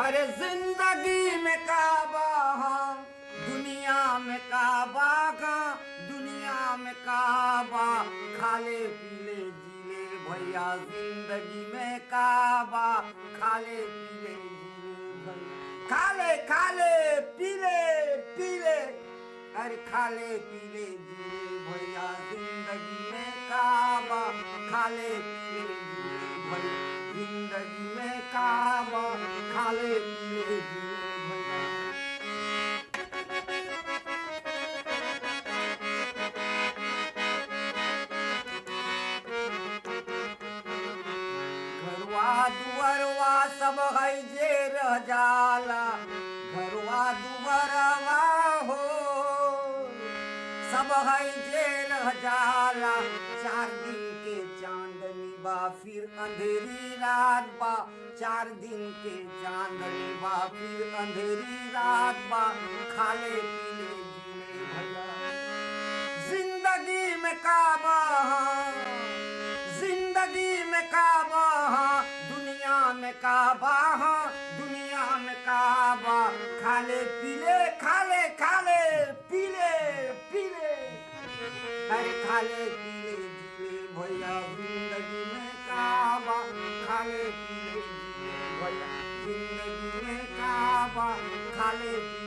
अरे जिंदगी में काबा हाँ, दुनिया में काबा का, दुनिया में काबा, खाले पीले जीले भैया जिंदगी में काबा, खाले पीले जीले भैया, खाले खाले पीले पीले, अरे खाले पीले जीले भैया जिंदगी में काबा, खाले पीले जीले भैया जिंदगी में काबा, खाले पीले जीले भैया। घरवा दुवरवा सब है जे रह जाला, घरवा दुवरवा हो सब है जे रह जाला, 4 दिन के चांदनी बा फिर अंधेरी रात बा, 4 दिन के चांदनी बा फिर अंधेरी रात बा, खाले पीले जीले भैया जिंदगी में काबा, जिंदगी में काबा, दुनिया में काबा, दुनिया में काबा, खाले पीले खाले खाले पीले पीले, अरे खाले पीले जीले भैया जिंदगी में काबा, खाले पीले जीले भैया जिंदगी में काबा, खाले पीले